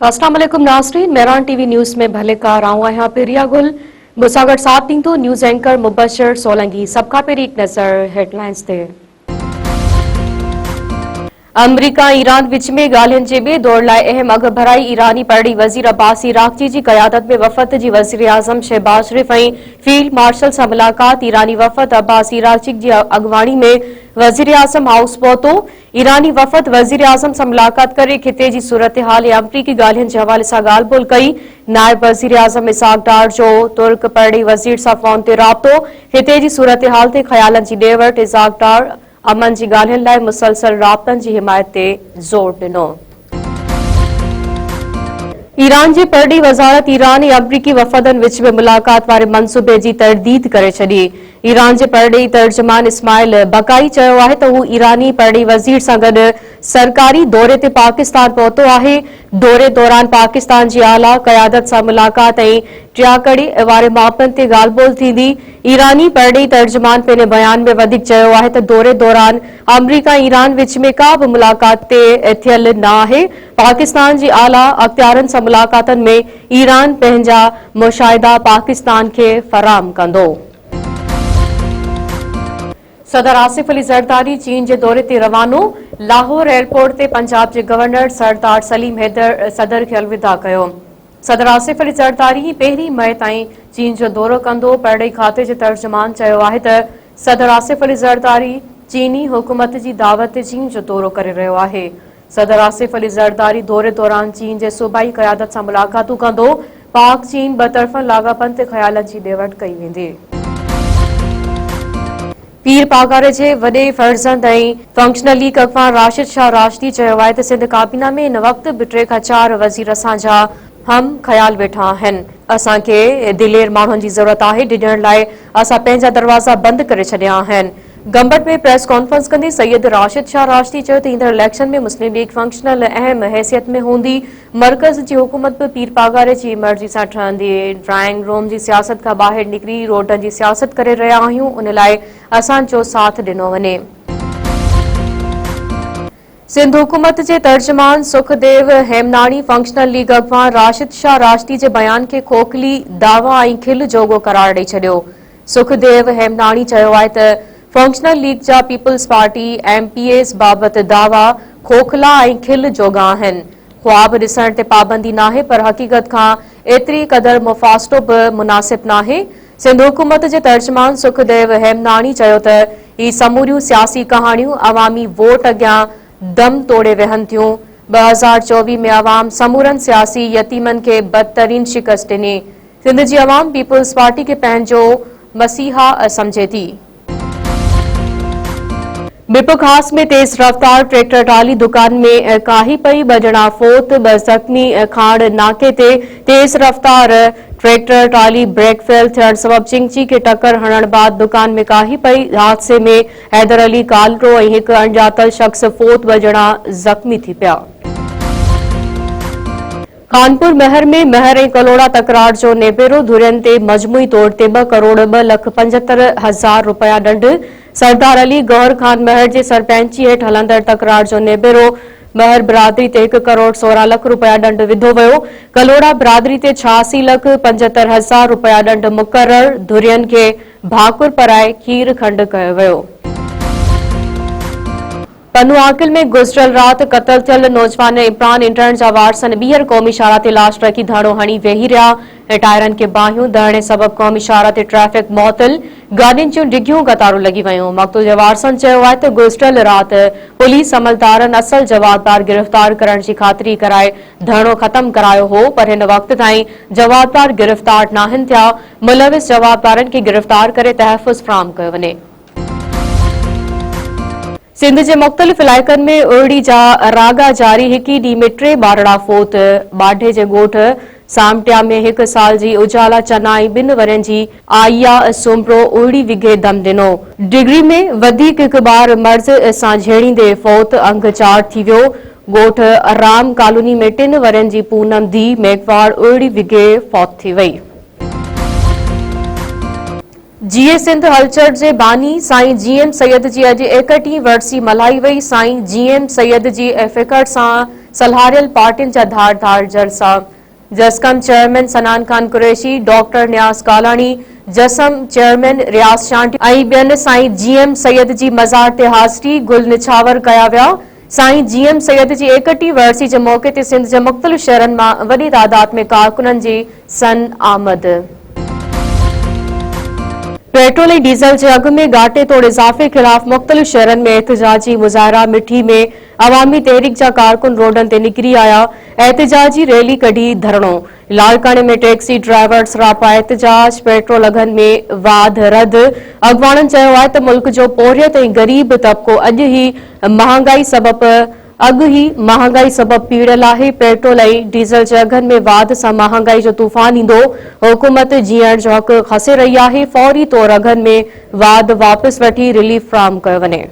अस्सलाम वालेकुम नाज़रीन, मेहरान टीवी न्यूज़ में भले का रहा यहाँ प्रिया गुल मुसागर साथ दी तो न्यूज़ एंकर मुबशर सोलंकी सबका पेरी एक नज़र हेडलाइंस थे। अमरीका ईरान विच में गालियन जे बे दौर लाइ अहम अघ भराई ईरानी परडी वज़ीर अब्बास इराक़ची जी क़यादत में वफ़द जी वज़ीर आज़म शहबाज शरीफ ऐं फील्ड मार्शल सां मुलाक़ात। ईरानी वफ़द अब्बास इराक़ची जी अॻवानी में वज़ीर आज़म हाउस पहुतो। ईरानी वफ़द वज़ीर आज़म सां मुलाक़ात करे खिते जी सूरत हाल ऐं अमरीकी ॻाल्हियुनि जे हवाले सां ॻाल्हि ॿोल कई। नायब वज़ीर आज़म इसहाक डार जो तुर्क परडी वज़ीर सां फ़ोन ते राब्तो। हिते जी सूरत हाल ते ख़यालनि जी ॾे वठि इसहाक डार अमन जी ॻाल्हियुनि लाइ मुसलसल राब्तनि जी हिमायत ते ज़ोर ॾिनो। ईरान जी परडी वज़ारत ईरान ऐं अमरीकी वफ़दनि विच में मुलाक़ात वारे मंसूबे जी तरदीद करे छॾी। ईरान जे परडेही तर्जुमान इस्माइल बकाई चयो आहे त हू ईरानी परडी वज़ीर सां गॾु सरकारी दौरे ते पाकिस्तान पहुतो आहे। दौरे दौरान पाकिस्तान जी आला क़यादत सां मुलाक़ात ऐं टियाकड़ी वारे मामलनि ते ॻाल्हि ॿोल थींदी। ईरानी परडेही तर्जुमान पंहिंजे बयान में वधीक चयो आहे त दौरे दौरान अमरीका ईरान विच में का बि मुलाक़ात ते थियल न आहे। पाकिस्तान जी आला अख़्तियारनि सां मुलाक़ातनि में ईरान पंहिंजा मुशाहिदा पाकिस्तान खे फराहम कंदो। सदर आसिफ अली ज़रदारी चीन जे दौरे ते रवानो। लाहौर एयरपोर्ट ते पंजाब जे गवर्नर सरदार सलीम हैदर सदर खे अलविदा कयो। सदर आसिफ अली ज़रदारी 1 मई ताईं चीन जो दौरो कंदो। परडेही खाते जे तर्जुमान चयो आहे त सदर आसिफ अली ज़रदारी चीनी हुकूमत जी दावत ते चीन जो दौरो करे रहियो आहे। सदर आसिफ अली ज़रदारी दौरे दौरान चीन जे सूबाई क़यादत सां मुलाक़ातूं कंदो। पाक चीन ॿतरफ़नि लाॻापनि ते ख़यालनि जी ॾे वठि कई वेंदी। पीर पागारे जे वॾे फर्ज़ंद ऐं फंक्शनल लीग अॻवान राशिद शाह राशिदी चयो आहे त सिंध काबीना में हिन वक़्त बि 3 खां 4 वज़ीर असांजा हम ख़याल वेठा आहिनि। असांखे दिलेर माण्हुनि जी ज़रूरत आहे। डिॼण लाइ असां पंहिंजा दरवाज़ा बंदि करे छॾिया आहिनि। गंबट में प्रेस कॉन्फ्रेंस कंदे सैयद राशिद शाह राशिदी चयो त ईंदड़ इलेक्शन में मुस्लिम लीग फंक्शनल अहम हैसियत में हूंदी। मर्कज़ जी हुकूमत बि पीर पागारे जी मर्ज़ी सां ठहंदी। ड्राइंग रूम जी सियासत खां ॿाहिरि निकिरी रोडनि जी सियासत करे रहिया आहियूं। उन लाइ असांजो साथ ॾिनो वञे। सिंध हुकूमत जे तर्जुमान सुखदेव हेमनाणी फंक्शनल लीग अॻवान राशिद शाह राशिदी जे बयान खे खोखली दावा ऐं खिल जोॻो करार ॾेई छॾियो। सुखदेव हेमनाणी चयो आहे त फंक्शनल लीग जा पीपल्स पार्टी MPAs बाबति दावा खोखला ऐं खिल जोॻा आहिनि। ख्वाब ॾिसण ते पाबंदी नाहे पर हक़ीक़त खां एतिरी क़दर मुफ़ासिलो बि मुनासिब नाहे। सिंध हुकूमत जे तर्जुमान सुखदेव हेमनाणी चयो त ही समूरियूं सियासी कहाणियूं अवामी वोट अॻियां दम तोड़े वहनि थियूं। 2024 में अवाम समूरनि सियासी यतीमनि खे बदतरीन शिकस्त ॾिनी। सिंध जी अवाम पीपल्स पार्टी खे पंहिंजो मसीहा समझे थी। बिप खास में तेज रफ्तार ट्रैक्टर ट्राली दुकान में काही पई, 2 ॼणा फोत, 2 ज़ख़्मी। खाड़ नाके ते तेज रफ्तार ट्रैक्टर ट्राली ब्रेक फेल थियण सबब चिंची खे टक्कर हणण बाद दुकान में काही पई। हादसे में हैदर अली कालरो ऐं हिकु अणॼातल शख़्स फोत, 2 ॼणा ज़ख़्मी थी पिया। कानपुर महर में महर ऐं कलोड़ा तकरार जो नेबेरो। धुरियनि ते मजमूई तौर ते 2 करोड़ 2,75,000 रुपया ॾंड। सरदार अली गौहर खान महर जे सरपंची हेठि हलंदड़ तकरार जो नेबेरो। महर बिरादरी ते 1 करोड़ 16 लख रुपया ॾंड विधो वियो। कलोड़ा बिरादरी ते 86,75,000 रुपया ॾंड मुक़रर। धुरियनि खे भाकुर पराए खीर खंड कयो वियो। पन्नू आकिल में गुज़िरियल राति क़तल थियल नौजवान इमरान इंटर्न जा वारसनि ॿीहर क़ौमी शाहरा ते लाश रखी धरणो हणी वेही रहिया। टायरनि खे बाहियूं धरणे सबब क़ौमी शाहरा ते ट्रैफ़िक मुअतल। गाॾियुनि जूं डिघियूं क़तारूं लॻी वयूं। मक़तूल जे वारसनि चयो आहे त गुज़िरियल राति पुलिस अमलदारनि असल जवाबदार गिरफ़्तार करण जी ख़ातिरी कराए धरणो ख़त्म करायो हो, पर हिन वक़्त ताईं जवाबदार गिरफ़्तार नाहिनि थिया। मुलविस जवाबदारनि खे गिरफ़्तार करे तहफ़्फ़ुज़ फ़राहम कयो वञे। सिंध जे मुख़्तलिफ़ इलाइक़नि में उरड़ी जा रागा जारी। 1 ॾींहुं में 3 ॿारड़ा फोत। बाढे जे ॻोठ सामटिया में 1 साल जी उजाला चना ऐं 2 वरनि जी आइया सुम्बरो उरड़ी विघे दम ॾिनो। डिगरी में वधीक 1 ॿार मर्ज़ सां झेड़ींदे फोत। अंग 4 थी वियो। ॻोठ राम कॉलोनी में 3 वरनि जी पूनम धी मेघवाड़ उरड़ी विघे फौत थी वई। जीए सिंध हलचल जे बानी साईं GM सैयद जी अॼु 61वीं वरसी मल्हाई वई। साईं GM सैयद जी फ़िकर सां सलाहियल पार्टियुनि जा धारदार जलसा। जसकम चेयरमैन सनान खान कुरैशी, डॉक्टर न्यास कालानी, जसम चेयरमैन रियाज शांटी ऐं ॿियनि साईं जीएम सैयद जी मज़ार ते हाज़िरी गुल निछावर कया विया। साईं जीएम सैयद जी 61वीं वरसी जे मौक़े ते सिंध जे मुख़्तलिफ़ शहरनि मां वॾी तादाद में कारकुननि जी सन आमद। पेट्रोल ऐं डीज़ल जे अघ में घाटे तोड़ इज़ाफ़े ख़िलाफ़ मुख़्तलिफ़ शहरनि में एहतिजाजी मुज़ाहिरा। मिठी में अवामी तहरीक जा कारकुन रोडनि ते निकिरी आया। एहतिजाजी रैली कढी धरणो। लालकाणे में टैक्सी ड्राइवर सरापा एहतिजाज। पेट्रोल अघनि में वाध रद। अॻवाननि चयो आहे त मुल्क जो पोरियत ऐं गरीब तबिको अॼु ही महांगाई सबबु पीड़ियल आहे। पेट्रोल ऐं डीज़ल जे अघनि में वाध सां महांगाई जो तूफ़ान ईंदो। हुकूमत जीअण जो हक़ खसे रही आहे। फौरी तौर अघनि में वाध वापसि वठी रिलीफ फ़राहम कयो वञे।